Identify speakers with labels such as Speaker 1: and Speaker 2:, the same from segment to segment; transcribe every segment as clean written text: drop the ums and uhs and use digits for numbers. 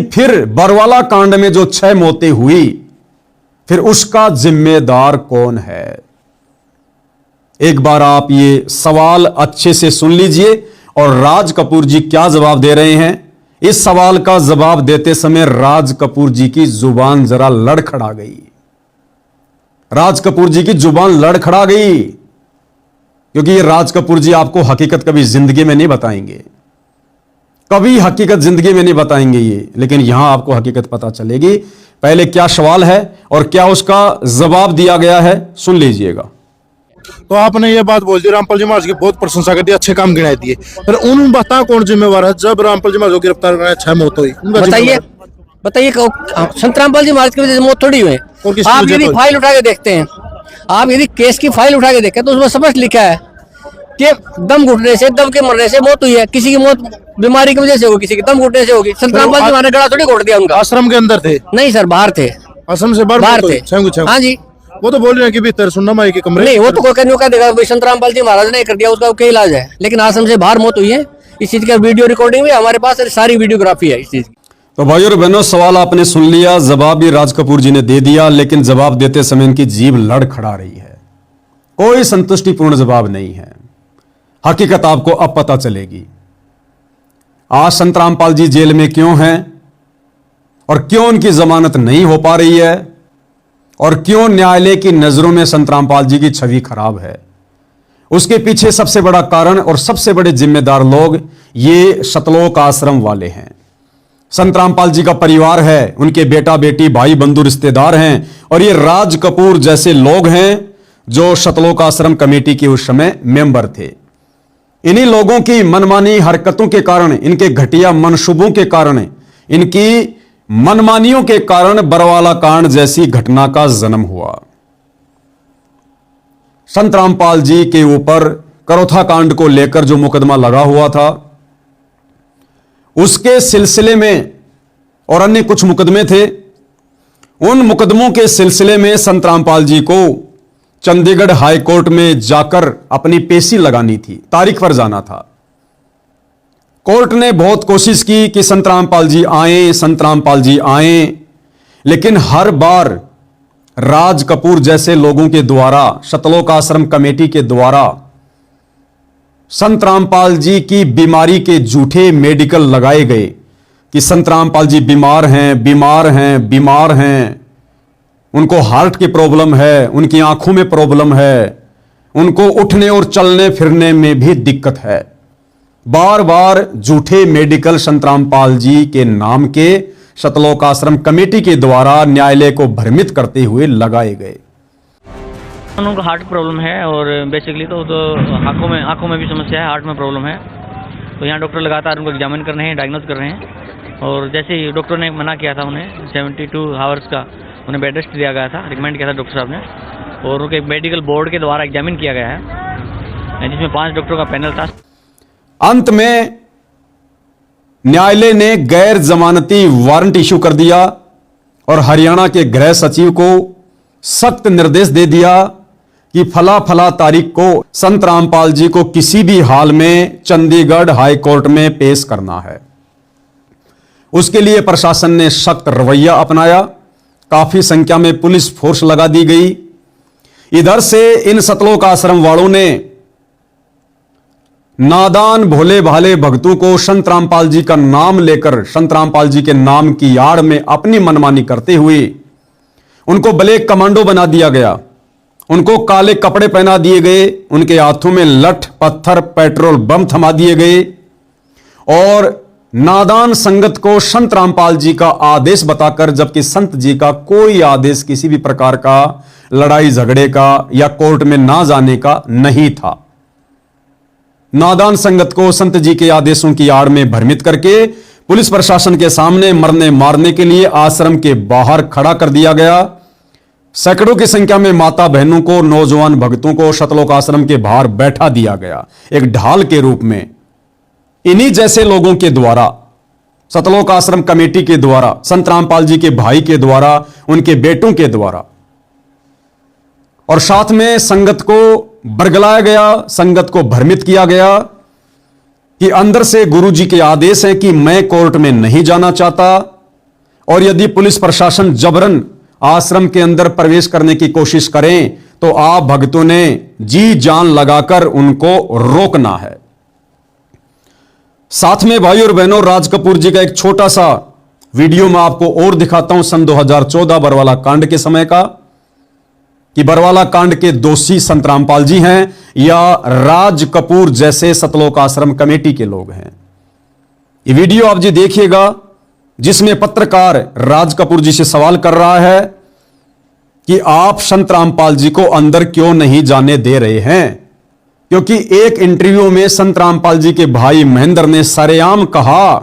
Speaker 1: फिर बरवाला कांड में जो 6 मौतें हुई, फिर उसका जिम्मेदार कौन है? एक बार आप ये सवाल अच्छे से सुन लीजिए और राज कपूर जी क्या जवाब दे रहे हैं। इस सवाल का जवाब देते समय राज कपूर जी की जुबान जरा लड़खड़ा गई। राज कपूर जी की जुबान लड़खड़ा गई, क्योंकि ये राज कपूर जी आपको हकीकत कभी जिंदगी में नहीं बताएंगे, कभी हकीकत जिंदगी में नहीं बताएंगे ये, लेकिन यहां आपको हकीकत पता चलेगी। पहले क्या सवाल है और क्या उसका जवाब दिया गया है, सुन लीजिएगा।
Speaker 2: तो आपने ये बात बोल दी, रामपाल जी महाराज की बहुत प्रशंसा कर दी, अच्छे काम गिनाए दिए, पर उन बता कौन जिम्मेवार है जब रामपाल जी महाराज को गिरफ्तार कराया 6 मौत हुई?
Speaker 3: बताइए बताइए, संत रामपाल जी महाराज की वजह से मौत थोड़ी हुई। आप यदि फाइल उठा के देखते हैं, आप यदि केस की फाइल उठा के देखें तो उसमें स्पष्ट लिखा है कि दम घुटने से, दब के मरने से मौत हुई है। किसी की मौत बीमारी की वजह से होगी, किसी की दम घुटने से होगी। संत रामपाल जी महाराज गला थोड़ी घोट दिया उनका।
Speaker 2: आश्रम के अंदर थे?
Speaker 3: नहीं सर, बाहर थे।
Speaker 2: आश्रम से बाहर थे?
Speaker 3: हाँ जी।
Speaker 2: वो तो बोल रहे हैं कि भीतर सुनना माई के कमरे।
Speaker 3: नहीं, वो तो कोई कह देगा भाई संत रामपाल जी महाराज ने कर दिया, उसका क्या इलाज है। लेकिन आश्रम से बाहर मौत हुई है। इस चीज का वीडियो रिकॉर्डिंग भी हमारे पास, सारी वीडियोग्राफी है इस चीज की।
Speaker 1: तो भाइयों और बहनों, सवाल आपने सुन लिया, जवाब भी राज कपूर जी ने दे दिया, लेकिन जवाब देते समय इनकी जीभ लड़खड़ा रही है। कोई संतुष्टिपूर्ण जवाब नहीं है। हकीकत आपको अब पता चलेगी। आज संत रामपाल जी जेल में क्यों हैं और क्यों उनकी जमानत नहीं हो पा रही है और क्यों न्यायालय की नजरों में संत रामपाल जी की छवि खराब है। उसके पीछे सबसे बड़ा कारण और सबसे बड़े जिम्मेदार लोग ये सतलोक आश्रम वाले हैं। संत रामपाल जी का परिवार है, उनके बेटा बेटी भाई बंधु रिश्तेदार हैं, और ये राज कपूर जैसे लोग हैं जो सतलोक आश्रम कमेटी के उस समय मेंबर थे। इन्हीं लोगों की मनमानी हरकतों के कारण, इनके घटिया मनसूबों के कारण, इनकी मनमानियों के कारण बरवाला कांड जैसी घटना का जन्म हुआ। संत रामपाल जी के ऊपर करोथा कांड को लेकर जो मुकदमा लगा हुआ था, उसके सिलसिले में और अन्य कुछ मुकदमे थे। उन मुकदमों के सिलसिले में संत रामपाल जी को चंडीगढ़ हाई कोर्ट में जाकर अपनी पेशी लगानी थी, तारीख पर जाना था। कोर्ट ने बहुत कोशिश की कि संत रामपाल जी आए, संत रामपाल जी आए, लेकिन हर बार राज कपूर जैसे लोगों के द्वारा, सतलोक आश्रम कमेटी के द्वारा संत रामपाल जी की बीमारी के झूठे मेडिकल लगाए गए कि संत रामपाल जी बीमार हैं, बीमार हैं, बीमार हैं, उनको हार्ट की प्रॉब्लम है, उनकी आंखों में प्रॉब्लम है, उनको उठने और चलने फिरने में भी दिक्कत है। बार बार झूठे मेडिकल संत रामपाल जी के नाम के सतलोक आश्रम कमेटी के द्वारा न्यायालय को भ्रमित करते हुए लगाए गए।
Speaker 4: उनको हार्ट प्रॉब्लम है और बेसिकली तो आंखों में भी समस्या है, हार्ट में प्रॉब्लम है। तो यहाँ डॉक्टर लगातार उनको एग्जामिन कर रहे हैं, डायग्नोज कर रहे हैं। और जैसे ही डॉक्टर ने मना किया था, उन्हें 72 आवर्स का उन्हें बेड रेस्ट दिया गया था, रिकमेंड किया था डॉक्टर साहब ने, और उनके मेडिकल बोर्ड के द्वारा एग्जामिन किया गया है, जिसमें 5 डॉक्टरों का पैनल था।
Speaker 1: अंत में न्यायालय ने गैर जमानती वारंट इशू कर दिया और हरियाणा के गृह सचिव को सख्त निर्देश दे दिया कि फला फला तारीख को संत रामपाल जी को किसी भी हाल में चंडीगढ़ हाई कोर्ट में पेश करना है। उसके लिए प्रशासन ने सख्त रवैया अपनाया, काफी संख्या में पुलिस फोर्स लगा दी गई। इधर से इन सतलोक आश्रम वालों ने नादान भोले भाले भक्तों को संत रामपाल जी का नाम लेकर, संत रामपाल जी के नाम की आड़ में अपनी मनमानी करते हुए उनको ब्लैक कमांडो बना दिया गया, उनको काले कपड़े पहना दिए गए, उनके हाथों में लठ पत्थर पेट्रोल बम थमा दिए गए और नादान संगत को संत रामपाल जी का आदेश बताकर, जबकि संत जी का कोई आदेश किसी भी प्रकार का लड़ाई झगड़े का या कोर्ट में ना जाने का नहीं था। नादान संगत को संत जी के आदेशों की आड़ में भ्रमित करके पुलिस प्रशासन के सामने मरने मारने के लिए आश्रम के बाहर खड़ा कर दिया गया। सैकड़ों की संख्या में माता बहनों को, नौजवान भक्तों को सतलोक आश्रम के बाहर बैठा दिया गया, एक ढाल के रूप में। इन्हीं जैसे लोगों के द्वारा, सतलोक आश्रम कमेटी के द्वारा, संत रामपाल जी के भाई के द्वारा, उनके बेटों के द्वारा, और साथ में संगत को बरगलाया गया, संगत को भ्रमित किया गया कि अंदर से गुरु जी के आदेश है कि मैं कोर्ट में नहीं जाना चाहता, और यदि पुलिस प्रशासन जबरन आश्रम के अंदर प्रवेश करने की कोशिश करें तो आप भक्तों ने जी जान लगाकर उनको रोकना है। साथ में भाई और बहनों, राज कपूर जी का एक छोटा सा वीडियो मैं आपको और दिखाता हूं सन 2014 बरवाला कांड के समय का, कि बरवाला कांड के दोषी संत रामपाल जी हैं या राज कपूर जैसे सतलोक आश्रम कमेटी के लोग हैं। ये वीडियो आप जी देखिएगा, जिसमें पत्रकार राज कपूर जी से सवाल कर रहा है कि आप संत रामपाल जी को अंदर क्यों नहीं जाने दे रहे हैं, क्योंकि एक इंटरव्यू में संत रामपाल जी के भाई महेंद्र ने सरेआम कहा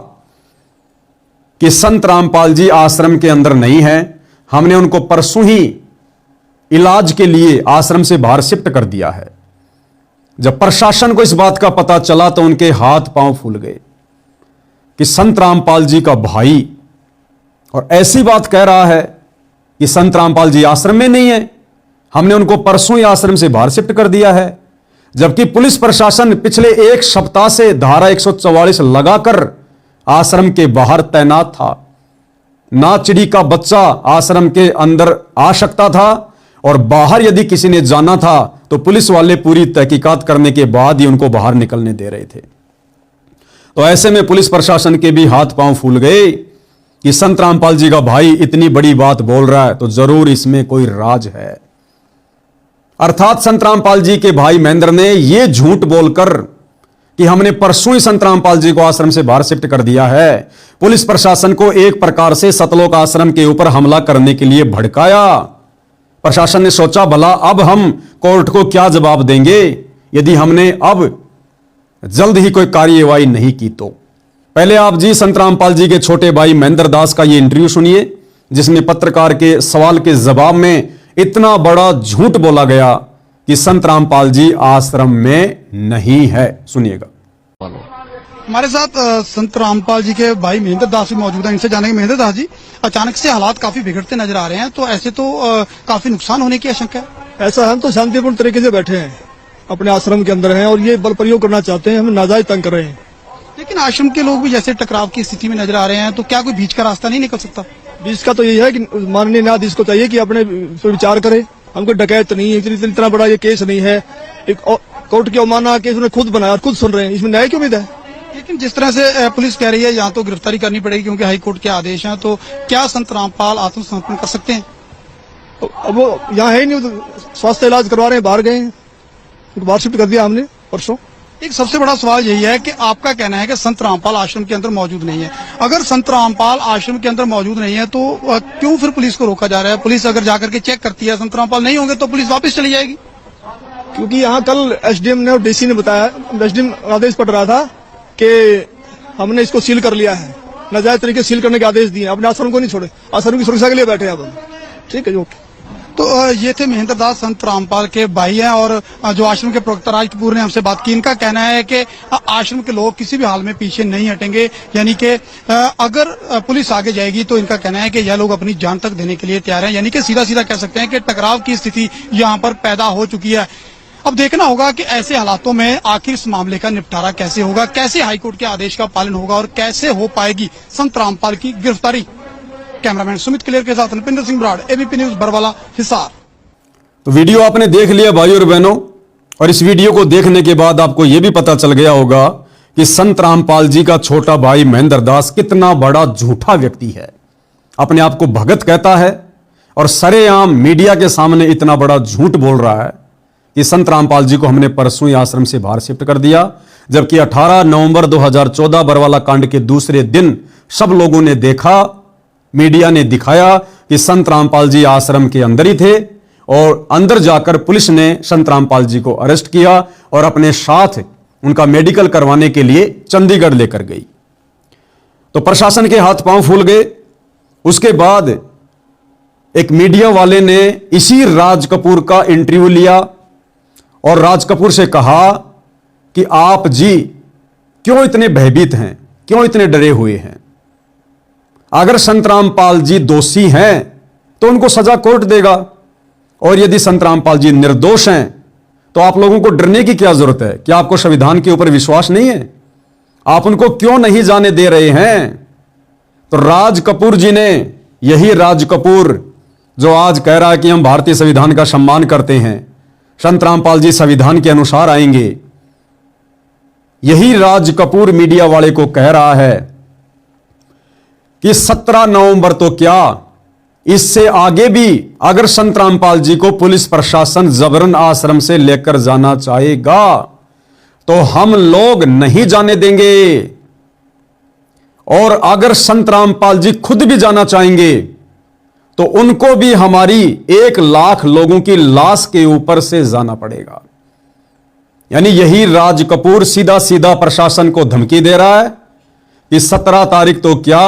Speaker 1: कि संत रामपाल जी आश्रम के अंदर नहीं है, हमने उनको परसों ही इलाज के लिए आश्रम से बाहर शिफ्ट कर दिया है। जब प्रशासन को इस बात का पता चला तो उनके हाथ पांव फूल गए कि संत रामपाल जी का भाई और ऐसी बात कह रहा है कि संत रामपाल जी आश्रम में नहीं है, हमने उनको परसों ही आश्रम से बाहर शिफ्ट कर दिया है। जबकि पुलिस प्रशासन पिछले एक सप्ताह से धारा 144 लगाकर आश्रम के बाहर तैनात था। ना चिड़ी का बच्चा आश्रम के अंदर आ सकता था और बाहर यदि किसी ने जाना था तो पुलिस वाले पूरी तहकीकात करने के बाद ही उनको बाहर निकलने दे रहे थे। तो ऐसे में पुलिस प्रशासन के भी हाथ पांव फूल गए कि संत रामपाल जी का भाई इतनी बड़ी बात बोल रहा है तो जरूर इसमें कोई राज है। अर्थात संत रामपाल जी के भाई महेंद्र ने यह झूठ बोलकर कि हमने परसों ही संत रामपाल जी को आश्रम से बाहर शिफ्ट कर दिया है, पुलिस प्रशासन को एक प्रकार से सतलोक आश्रम के ऊपर हमला करने के लिए भड़काया। प्रशासन ने सोचा भला अब हम कोर्ट को क्या जवाब देंगे यदि हमने अब जल्द ही कोई कार्यवाही नहीं की तो। पहले आप जी संत रामपाल जी के छोटे भाई महेंद्र दास का ये इंटरव्यू सुनिए, जिसमें पत्रकार के सवाल के जवाब में इतना बड़ा झूठ बोला गया कि संत रामपाल जी आश्रम में नहीं है। सुनिएगा।
Speaker 5: हमारे साथ संत रामपाल जी के भाई महेंद्र दास भी मौजूद हैं। इनसे जानेंगे, महेंद्र दास जी, अचानक से हालात काफी बिगड़ते नजर आ रहे हैं, तो ऐसे तो काफी नुकसान होने की आशंका है।
Speaker 6: ऐसा हम तो शांतिपूर्ण तरीके से बैठे हैं, अपने आश्रम के अंदर हैं और ये बल प्रयोग करना चाहते हैं, हमें नाजायज तंग कर रहे हैं।
Speaker 5: लेकिन आश्रम के लोग भी जैसे टकराव की स्थिति में नजर आ रहे हैं, तो क्या कोई बीच का रास्ता नहीं निकल सकता?
Speaker 6: बीच का तो यही है कि माननीय न्यायाधीश को चाहिए कि अपने पर विचार करे। हमको डकैत नहीं है, इतना बड़ा ये केस नहीं है, एक कोर्ट की अवमानना केस उन्होंने खुद बनाया, खुद सुन रहे हैं, इसमें न्याय की उम्मीद है।
Speaker 5: लेकिन जिस तरह से पुलिस कह रही है यहाँ तो गिरफ्तारी करनी पड़ेगी क्योंकि हाईकोर्ट के आदेश हैं, तो क्या संत रामपाल आत्मसमर्पण कर सकते हैं?
Speaker 6: अब वो यहाँ है ही नहीं, स्वास्थ्य इलाज करवा रहे हैं, बाहर गए हैं, उनको बाहर शिफ्ट कर दिया हमने परसों।
Speaker 5: एक सबसे बड़ा सवाल यही है कि आपका कहना है कि संत रामपाल आश्रम के अंदर मौजूद नहीं है। अगर संत रामपाल आश्रम के अंदर मौजूद नहीं है तो क्यों फिर पुलिस को रोका जा रहा है? पुलिस अगर जाकर के चेक करती है संत रामपाल नहीं होंगे तो पुलिस वापस चली जाएगी।
Speaker 6: क्योंकि यहाँ कल एसडीएम ने और डीसी ने बताया, एसडीएम आदेश पड़ रहा था कि हमने इसको सील कर लिया है, नाजायज तरीके से सील करने के आदेश दिए, अपने आश्रम को नहीं छोड़े, आश्रम की सुरक्षा के लिए बैठे हैं अब। ठीक है, ओके।
Speaker 5: तो ये थे महेंद्र दास, संत रामपाल के भाई हैं और जो आश्रम के प्रवक्ता राज कपूर ने हमसे बात की। इनका कहना है कि आश्रम के लोग किसी भी हाल में पीछे नहीं हटेंगे, यानी कि अगर पुलिस आगे जाएगी तो इनका कहना है कि यह लोग अपनी जान तक देने के लिए तैयार हैं। यानी कि सीधा सीधा कह सकते हैं कि टकराव की स्थिति यहाँ पर पैदा हो चुकी है। अब देखना होगा कि ऐसे हालातों में आखिर इस मामले का निपटारा कैसे होगा, कैसे हाईकोर्ट के आदेश का पालन होगा और कैसे हो पाएगी संत रामपाल की गिरफ्तारी। कैमरामैन सुमित क्लियर के साथ नपिंदर सिंह ब्राड, एबीपी न्यूज, बरवाला, हिसार।
Speaker 1: तो वीडियो आपने देख लिया भाई और बहनों, और इस वीडियो को देखने के बाद आपको यह भी पता चल गया होगा कि संत रामपाल जी का छोटा भाई महेंद्र दास कितना बड़ा झूठा व्यक्ति है। अपने आप को भगत कहता है और सरेआम मीडिया के सामने इतना बड़ा झूठ बोल रहा है कि संत रामपाल जी को हमने परसों ही आश्रम से बाहर शिफ्ट कर दिया, जबकि 18 नवंबर 2014 बरवाला कांड के दूसरे दिन सब लोगों ने देखा, मीडिया ने दिखाया कि संत रामपाल जी आश्रम के अंदर ही थे और अंदर जाकर पुलिस ने संत रामपाल जी को अरेस्ट किया और अपने साथ उनका मेडिकल करवाने के लिए चंडीगढ़ लेकर गई। तो प्रशासन के हाथ पांव फूल गए। उसके बाद एक मीडिया वाले ने इसी राज कपूर का इंटरव्यू लिया और राज कपूर से कहा कि आप जी क्यों इतने भयभीत हैं, क्यों इतने डरे हुए हैं? अगर संत रामपाल जी दोषी हैं तो उनको सजा कोर्ट देगा, और यदि संत रामपाल जी निर्दोष हैं तो आप लोगों को डरने की क्या जरूरत है? क्या आपको संविधान के ऊपर विश्वास नहीं है? आप उनको क्यों नहीं जाने दे रहे हैं? तो राज कपूर जी ने यही राज कपूर जो आज कह रहा है कि हम भारतीय संविधान का सम्मान करते हैं, संत रामपाल जी संविधान के अनुसार आएंगे, यही राज कपूर मीडिया वाले को कह रहा है कि 17 नवंबर तो क्या, इससे आगे भी अगर संत रामपाल जी को पुलिस प्रशासन जबरन आश्रम से लेकर जाना चाहेगा तो हम लोग नहीं जाने देंगे, और अगर संत रामपाल जी खुद भी जाना चाहेंगे तो उनको भी हमारी 1 लाख लोगों की लाश के ऊपर से जाना पड़ेगा। यानी यही राज कपूर सीधा सीधा प्रशासन को धमकी दे रहा है कि 17 तारीख तो क्या,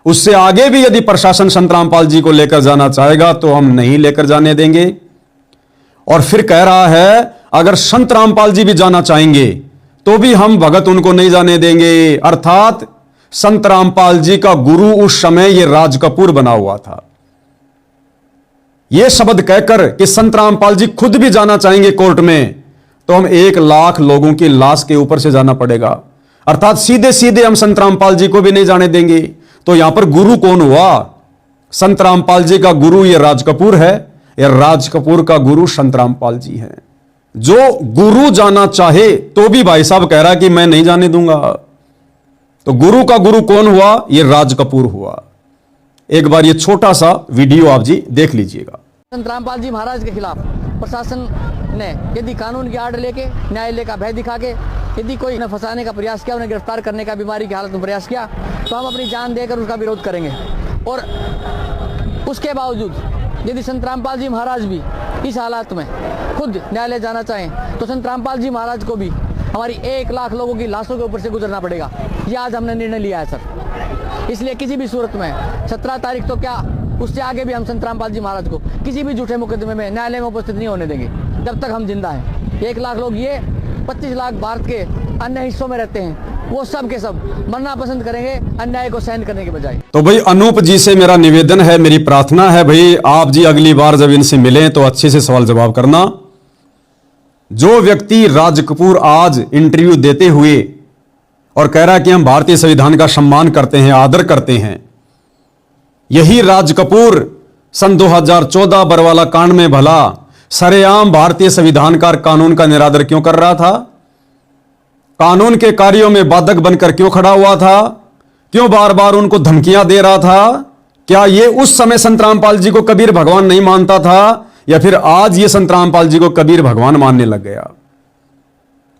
Speaker 1: उससे आगे भी यदि प्रशासन संत रामपाल जी को लेकर जाना चाहेगा तो हम नहीं लेकर जाने देंगे। और फिर कह रहा है अगर संत रामपाल जी भी जाना चाहेंगे तो भी हम भगत उनको नहीं जाने देंगे। अर्थात संत रामपाल जी का गुरु उस समय यह राज कपूर बना हुआ था। यह शब्द कहकर कि संत रामपाल जी खुद भी जाना चाहेंगे कोर्ट में तो हम 1 लाख लोगों की लाश के ऊपर से जाना पड़ेगा। अर्थात सीधे सीधे हम संत रामपाल जी को भी नहीं जाने देंगे। तो यहां पर गुरु कौन हुआ? संत रामपाल जी का गुरु यह राज कपूर है, यह राज कपूर का गुरु संत रामपाल जी है। जो गुरु जाना चाहे तो भी भाई साहब कह रहा है कि मैं नहीं जाने दूंगा। तो गुरु का गुरु कौन हुआ? यह राज कपूर हुआ। एक बार ये छोटा सा वीडियो आप जी देख लीजिएगा।
Speaker 3: संत रामपाल जी महाराज के खिलाफ प्रशासन ने यदि कानून की आड़ लेके, न्यायालय का भय दिखा के यदि कोई उन्हें फंसाने का प्रयास किया, उन्हें गिरफ्तार करने का बीमारी की हालत में प्रयास किया तो हम अपनी जान देकर उसका विरोध करेंगे। और उसके बावजूद यदि संत रामपाल जी महाराज भी इस हालात में खुद न्यायालय जाना चाहें तो संत रामपाल जी महाराज को भी हमारी 1 लाख लोगों की लाशों के ऊपर से गुजरना पड़ेगा। ये आज हमने निर्णय लिया है सर। इसलिए किसी भी सूरत में 17 तारीख तो क्या, उससे आगे भी हम संत रामपाल जी महाराज को किसी भी झूठे मुकदमे में न्यायालय में उपस्थित नहीं होने देंगे जब तक हम जिंदा हैं। 1 लाख लोग, ये 25 लाख भारत के अन्य हिस्सों में रहते हैं, वो सब के सब मरना पसंद करेंगे अन्याय को सहन करने के बजाय।
Speaker 1: तो भाई अनूप जी से मेरा निवेदन है, मेरी प्रार्थना है भाई आप जी अगली बार जब इनसे मिलें तो अच्छे से सवाल जवाब करना। जो व्यक्ति राज कपूर आज इंटरव्यू देते हुए और कह रहा है कि हम भारतीय संविधान का सम्मान करते हैं, आदर करते हैं, यही राज कपूर सन 2014 बरवाला कांड में भला सरेआम भारतीय संविधान का कानून का निरादर क्यों कर रहा था? कानून के कार्यों में बाधक बनकर क्यों खड़ा हुआ था? क्यों बार बार उनको धमकियां दे रहा था? क्या यह उस समय संत रामपाल जी को कबीर भगवान नहीं मानता था, या फिर आज ये संत रामपाल जी को कबीर भगवान मानने लग गया?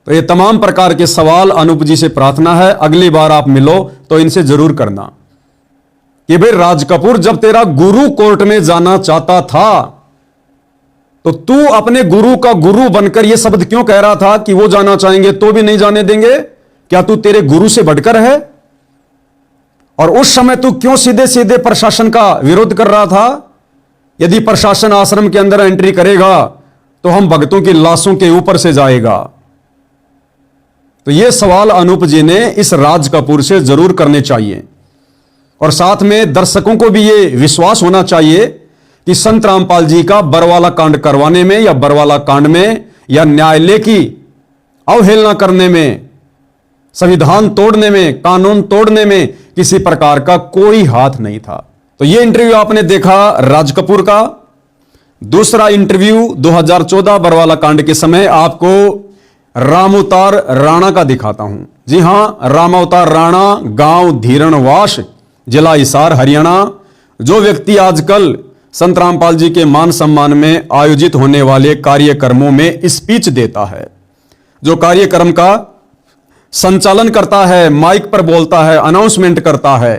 Speaker 1: तो ये तमाम प्रकार के सवाल अनूप जी से प्रार्थना है अगली बार आप मिलो तो इनसे जरूर करना कि भाई राज कपूर जब तेरा गुरु कोर्ट में जाना चाहता था तो तू अपने गुरु का गुरु बनकर यह शब्द क्यों कह रहा था कि वो जाना चाहेंगे तो भी नहीं जाने देंगे? क्या तू तेरे गुरु से बढ़कर है? और उस समय तू क्यों सीधे सीधे प्रशासन का विरोध कर रहा था? यदि प्रशासन आश्रम के अंदर एंट्री करेगा तो हम भक्तों की लाशों के ऊपर से जाएगा। तो यह सवाल अनूप जी ने इस राज कपूर से जरूर करने चाहिए, और साथ में दर्शकों को भी यह विश्वास होना चाहिए कि संत रामपाल जी का बरवाला कांड करवाने में या बरवाला कांड में या न्यायालय की अवहेलना करने में, संविधान तोड़ने में, कानून तोड़ने में किसी प्रकार का कोई हाथ नहीं था। तो यह इंटरव्यू आपने देखा राज कपूर का। दूसरा इंटरव्यू 2014 बरवाला कांड के समय आपको रामावतार राणा का दिखाता हूं। जी हां, रामावतार राणा, गांव धीरणवास, जिला हिसार, हरियाणा, जो व्यक्ति आजकल संत रामपाल जी के मान सम्मान में आयोजित होने वाले कार्यक्रमों में स्पीच देता है, जो कार्यक्रम का संचालन करता है, माइक पर बोलता है, अनाउंसमेंट करता है,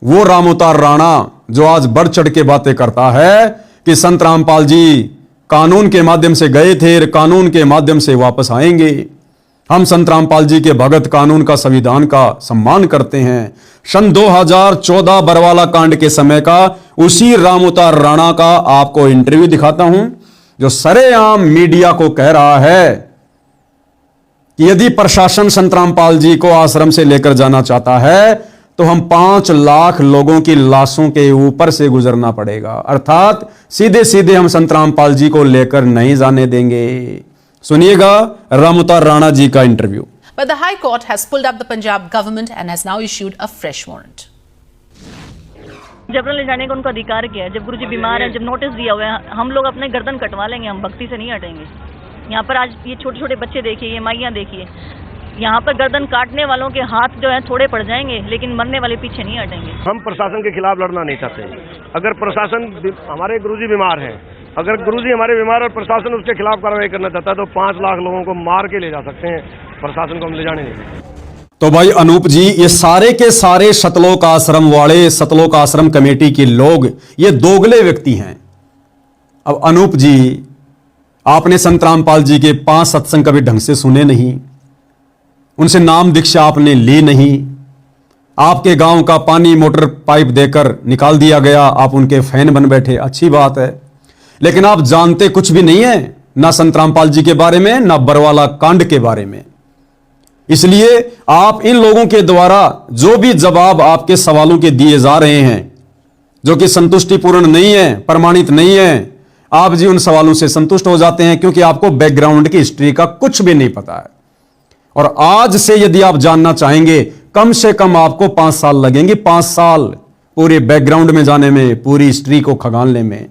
Speaker 1: वो रामावतार राणा जो आज बढ़ चढ़ के बातें करता है कि संत रामपाल जी कानून के माध्यम से गए थे, कानून के माध्यम से वापस आएंगे, हम संत रामपाल जी के भगत, कानून का, संविधान का सम्मान करते हैं। सन 2014 बरवाला कांड के समय का उसी रामावतार राणा का आपको इंटरव्यू दिखाता हूं, जो सरेआम मीडिया को कह रहा है कि यदि प्रशासन संत रामपाल जी को आश्रम से लेकर जाना चाहता है तो हम 5 लाख लोगों की लाशों के ऊपर से गुजरना पड़ेगा। अर्थात सीधे सीधे हम संत रामपाल जी को लेकर नहीं जाने देंगे। सुनिएगा रामावतार राणा जी का interview.
Speaker 7: But the High Court has pulled up the Punjab government and has now issued a fresh warrant. जबरन ले जाने का उनका अधिकार क्या है? जब गुरुजी बीमार हैं, जब नोटिस दिया हुआ है, हम लोग अपने गर्दन कटवा लेंगे, हम भक्ति से नहीं हटेंगे। यहाँ पर आज ये छोटे छोटे बच्चे देखिए, ये माइयाँ देखिए, यहाँ पर गर्दन काटने वालों के हाथ जो है थोड़े पड़ जाएंगे, लेकिन मरने वाले पीछे नहीं हटेंगे।
Speaker 8: हम प्रशासन के खिलाफ लड़ना नहीं चाहते। अगर प्रशासन, हमारे गुरुजी बीमार हैं, अगर गुरुजी हमारे बीमार और प्रशासन उसके खिलाफ कार्रवाई करना चाहता है तो 5 लाख लोगों को मार के ले जा सकते हैं, प्रशासन को हम ले जाने नहीं देंगे।
Speaker 1: तो भाई अनूप जी, ये सारे के सारे सतलोक आश्रम वाले, सतलोक आश्रम कमेटी के लोग ये दोगले व्यक्ति हैं। अब अनूप जी, आपने संत रामपाल जी के 5 सत्संग कभी ढंग से सुने नहीं, उनसे नाम दीक्षा आपने ली नहीं, आपके गांव का पानी मोटर पाइप देकर निकाल दिया गया, आप उनके फैन बन बैठे, अच्छी बात है, लेकिन आप जानते कुछ भी नहीं है, ना संत रामपाल जी के बारे में, ना बरवाला कांड के बारे में। इसलिए आप इन लोगों के द्वारा जो भी जवाब आपके सवालों के दिए जा रहे हैं, जो कि संतुष्टिपूर्ण नहीं है, प्रमाणित नहीं है, आप जी उन सवालों से संतुष्ट हो जाते हैं, क्योंकि आपको बैकग्राउंड की हिस्ट्री का कुछ भी नहीं पता है। और आज से यदि आप जानना चाहेंगे, कम से कम आपको 5 साल लगेंगे, 5 साल पूरे बैकग्राउंड में जाने में, पूरी हिस्ट्री को खंगालने में,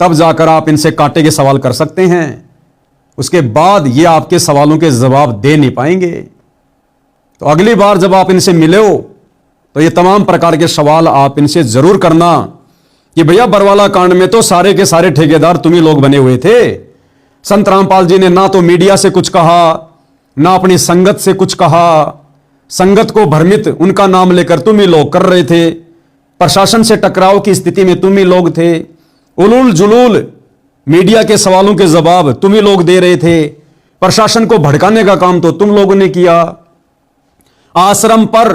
Speaker 1: तब जाकर आप इनसे कांटे के सवाल कर सकते हैं। उसके बाद ये आपके सवालों के जवाब दे नहीं पाएंगे। तो अगली बार जब आप इनसे मिले हो तो ये तमाम प्रकार के सवाल आप इनसे जरूर करना कि भैया बरवाला कांड में तो सारे के सारे ठेकेदार तुम ही लोग बने हुए थे। संत रामपाल जी ने ना तो मीडिया से कुछ कहा, ना अपनी संगत से कुछ कहा, संगत को भ्रमित उनका नाम लेकर तुम ही लोग कर रहे थे, प्रशासन से टकराव की स्थिति में तुम ही लोग थे, उलूल जुलूल मीडिया के सवालों के जवाब तुम ही लोग दे रहे थे, प्रशासन को भड़काने का काम तो तुम लोगों ने किया, आश्रम पर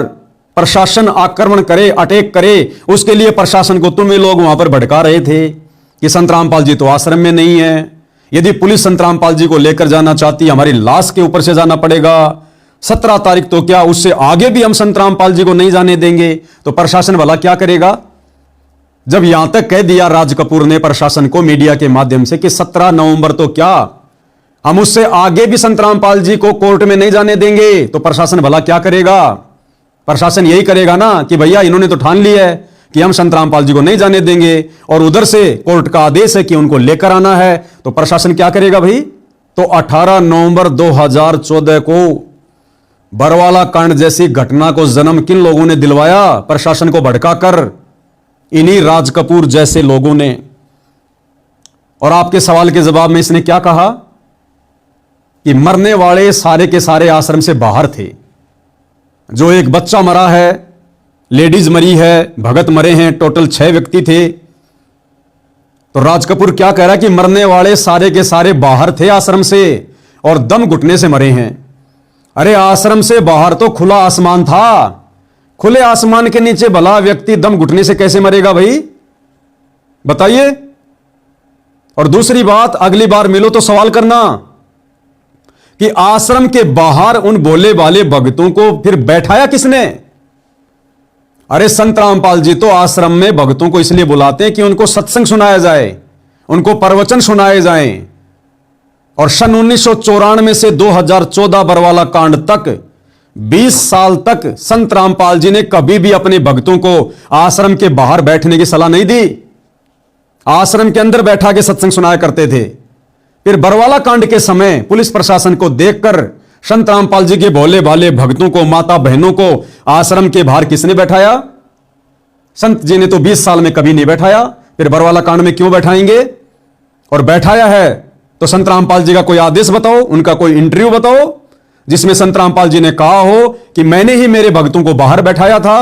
Speaker 1: प्रशासन आक्रमण करे, अटैक करे, उसके लिए प्रशासन को तुम ही लोग वहां पर भड़का रहे थे कि संत रामपाल जी तो आश्रम में नहीं है, यदि पुलिस संत रामपाल जी को लेकर जाना चाहती हमारी लाश के ऊपर से जाना पड़ेगा, 17 तारीख तो क्या उससे आगे भी हम संत रामपाल जी को नहीं जाने देंगे। तो प्रशासन वाला क्या करेगा? जब यहां तक कह दिया राज कपूर ने प्रशासन को मीडिया के माध्यम से कि 17 नवंबर तो क्या हम उससे आगे भी संत रामपाल जी को कोर्ट में नहीं जाने देंगे, तो प्रशासन भला क्या करेगा? प्रशासन यही करेगा ना कि भैया इन्होंने तो ठान लिया है कि हम संत रामपाल जी को नहीं जाने देंगे, और उधर से कोर्ट का आदेश है कि उनको लेकर आना है, तो प्रशासन क्या करेगा भाई? तो 18 नवंबर 2014 को बरवाला कांड जैसी घटना को जन्म किन लोगों ने दिलवाया? प्रशासन को भड़काकर, इन्हीं राज कपूर जैसे लोगों ने। और आपके सवाल के जवाब में इसने क्या कहा कि मरने वाले सारे के सारे आश्रम से बाहर थे, जो एक बच्चा मरा है, लेडीज मरी है, भगत मरे हैं, टोटल 6 व्यक्ति थे। तो राज कपूर क्या कह रहा है कि मरने वाले सारे के सारे बाहर थे आश्रम से और दम घुटने से मरे हैं। अरे आश्रम से बाहर तो खुला आसमान था, खुले आसमान के नीचे भला व्यक्ति दम घुटने से कैसे मरेगा भाई? बताइए। और दूसरी बात, अगली बार मिलो तो सवाल करना कि आश्रम के बाहर उन भोले वाले भक्तों को फिर बैठाया किसने? अरे संत रामपाल जी तो आश्रम में भक्तों को इसलिए बुलाते हैं कि उनको सत्संग सुनाया जाए, उनको प्रवचन सुनाए जाएं। और सन 1994 से 2014 बरवाला कांड तक 20 साल तक संत रामपाल जी ने कभी भी अपने भक्तों को आश्रम के बाहर बैठने की सलाह नहीं दी, आश्रम के अंदर बैठा के सत्संग सुनाया करते थे। फिर बरवाला कांड के समय पुलिस प्रशासन को देखकर संत रामपाल जी के भोले भाले भक्तों को, माता बहनों को आश्रम के बाहर किसने बैठाया? संत जी ने तो 20 साल में कभी नहीं बैठाया, फिर बरवाला कांड में क्यों बैठाएंगे? और बैठाया है तो संत रामपाल जी का कोई आदेश बताओ, उनका कोई इंटरव्यू बताओ जिसमें संत रामपाल जी ने कहा हो कि मैंने ही मेरे भक्तों को बाहर बैठाया था,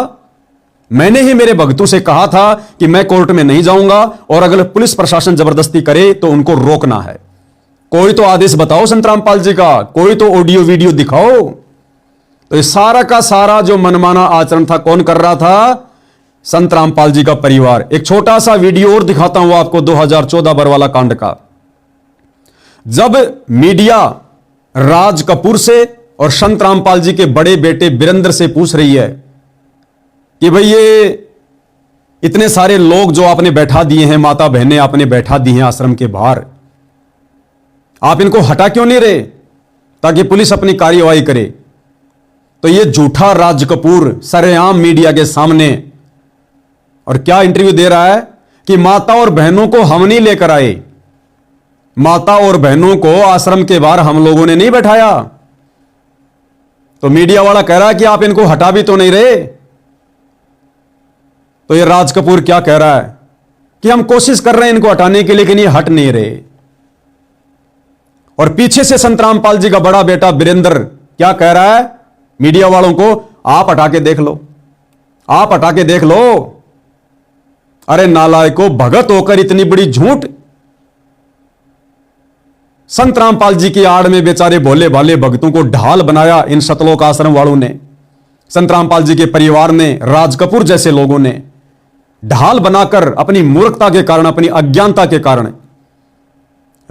Speaker 1: मैंने ही मेरे भक्तों से कहा था कि मैं कोर्ट में नहीं जाऊंगा, और अगर पुलिस प्रशासन जबरदस्ती करे तो उनको रोकना है। कोई तो आदेश बताओ संत रामपाल जी का, कोई तो ऑडियो वीडियो दिखाओ। तो ये सारा का सारा जो मनमाना आचरण था कौन कर रहा था? संत रामपाल जी का परिवार। एक छोटा सा वीडियो और दिखाता हूं आपको 2014 बरवाला कांड का, जब मीडिया राज कपूर से और संत रामपाल जी के बड़े बेटे बीरेंद्र से पूछ रही है कि भाई ये इतने सारे लोग जो आपने बैठा दिए हैं, माता बहनें आपने बैठा दी हैं आश्रम के बाहर, आप इनको हटा क्यों नहीं रहे ताकि पुलिस अपनी कार्यवाही करे? तो ये झूठा राज कपूर सरेआम मीडिया के सामने और क्या इंटरव्यू दे रहा है कि माता और बहनों को हम नहीं लेकर आए, माता और बहनों को आश्रम के बाहर हम लोगों ने नहीं बैठाया। तो मीडिया वाला कह रहा है कि आप इनको हटा भी तो नहीं रहे। तो ये राज कपूर क्या कह रहा है कि हम कोशिश कर रहे हैं इनको हटाने के, लेकिन ये हट नहीं रहे। और पीछे से संत रामपाल जी का बड़ा बेटा वीरेंद्र क्या कह रहा है मीडिया वालों को, आप हटा के देख लो, आप हटा के देख लो। अरे नालायको, भगत होकर इतनी बड़ी झूठ। संत रामपाल जी की आड़ में बेचारे भोले भाले भक्तों को ढाल बनाया इन सतलोक आश्रम वालों ने, संत रामपाल जी के परिवार ने, राज कपूर जैसे लोगों ने ढाल बनाकर अपनी मूर्खता के कारण, अपनी अज्ञानता के कारण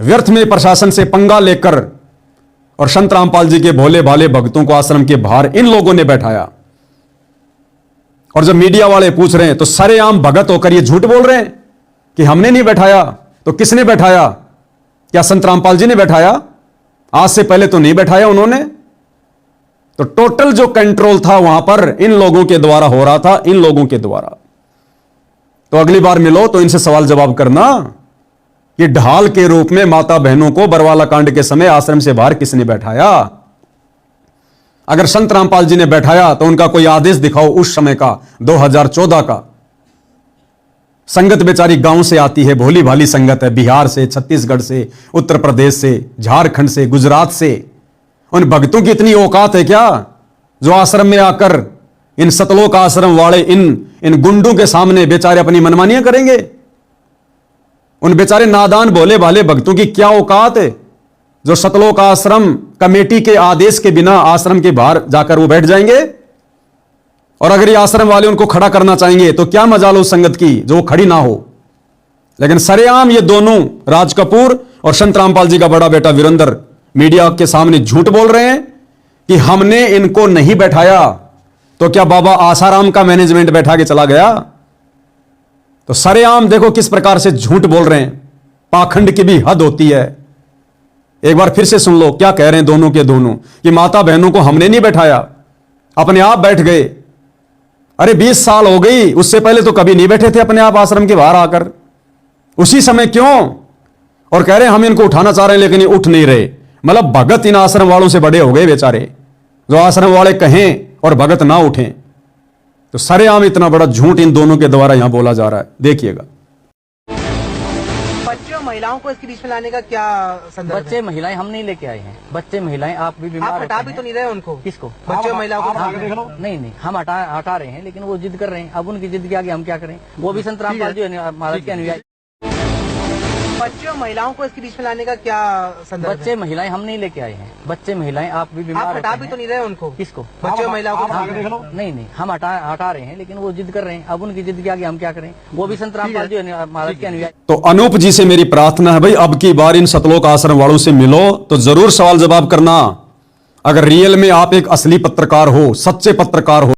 Speaker 1: व्यर्थ में प्रशासन से पंगा लेकर और संत रामपाल जी के भोले भाले भक्तों को आश्रम के बाहर इन लोगों ने बैठाया। और जब मीडिया वाले पूछ रहे हैं तो सरेआम भगत होकर ये झूठ बोल रहे हैं कि हमने नहीं बैठाया। तो किसने बैठाया? क्या संत रामपाल जी ने बैठाया? आज से पहले तो नहीं बैठाया उन्होंने। तो टोटल जो कंट्रोल था वहां पर इन लोगों के द्वारा हो रहा था, इन लोगों के द्वारा। तो अगली बार मिलो तो इनसे सवाल जवाब करना कि ढाल के रूप में माता बहनों को बरवाला कांड के समय आश्रम से बाहर किसने बैठाया? अगर संत रामपाल जी ने बैठाया तो उनका कोई आदेश दिखाओ उस समय का, 2014 का। संगत बेचारी गांव से आती है, भोली भाली संगत है, बिहार से, छत्तीसगढ़ से, उत्तर प्रदेश से, झारखंड से, गुजरात से। उन भक्तों की इतनी औकात है क्या जो आश्रम में आकर इन सतलोक आश्रम वाले इन गुंडों के सामने बेचारे अपनी मनमानियां करेंगे? उन बेचारे नादान भोले भाले भक्तों की क्या औकात है जो सतलोक आश्रम कमेटी के आदेश के बिना आश्रम के बाहर जाकर वो बैठ जाएंगे? और अगर ये आश्रम वाले उनको खड़ा करना चाहेंगे तो क्या मजाल उस संगत की जो खड़ी ना हो। लेकिन सरेआम ये दोनों, राज कपूर और संत रामपाल जी का बड़ा बेटा वीरेंद्र, मीडिया के सामने झूठ बोल रहे हैं कि हमने इनको नहीं बैठाया। तो क्या बाबा आसाराम का मैनेजमेंट बैठा के चला गया? तो सरेआम देखो किस प्रकार से झूठ बोल रहे हैं। पाखंड की भी हद होती है। एक बार फिर से सुन लो क्या कह रहे हैं दोनों के दोनों कि माता बहनों को हमने नहीं बैठाया, अपने आप बैठ गए। अरे 20 साल हो गई, उससे पहले तो कभी नहीं बैठे थे अपने आप आश्रम के बाहर आकर। उसी समय क्यों? और कह रहे हैं हम इनको उठाना चाह रहे हैं लेकिन ये उठ नहीं रहे। मतलब भगत इन आश्रम वालों से बड़े हो गए बेचारे, जो आश्रम वाले कहें और भगत ना उठें। तो सरेआम इतना बड़ा झूठ इन दोनों के द्वारा यहां बोला जा रहा है। देखिएगा।
Speaker 9: बच्चे और महिलाओं को इसके बीच में लाने का क्या संदर्भ है?
Speaker 3: बच्चे महिलाएं हम नहीं लेके आए हैं। बच्चे महिलाएं आप भी बीमार
Speaker 9: आप हटा भी तो नहीं रहे उनको?
Speaker 3: किसको?
Speaker 9: बच्चे और महिलाओं को
Speaker 3: नहीं नहीं, हम हटा रहे हैं, लेकिन वो जिद कर रहे हैं। अब उनकी जिद के आगे हम क्या करें? वो भी संत रामपाल जी महाराज के अनुयायी।
Speaker 9: बच्चे और महिलाओं को इसके बीच में लाने का क्या संदर्भ है?
Speaker 3: बच्चे महिलाएं हम नहीं लेके आए हैं। बच्चे महिलाएं आप भी बीमार
Speaker 9: आप हटा भी तो नहीं रहे उनको?
Speaker 3: किसको?
Speaker 9: बच्चे और महिलाओं को
Speaker 3: नहीं नहीं, हम हटा रहे हैं, लेकिन वो जिद कर रहे हैं। अब उनकी जिद के आगे हम क्या करें? वो भी संत रामपाल जी महाराज के अनुयायी।
Speaker 1: तो अनूप जी से मेरी प्रार्थना है भाई, अब की बार इन सतलोक आश्रम वालों से मिलो तो जरूर सवाल जवाब करना। अगर रियल में आप एक असली पत्रकार हो, सच्चे पत्रकार हो।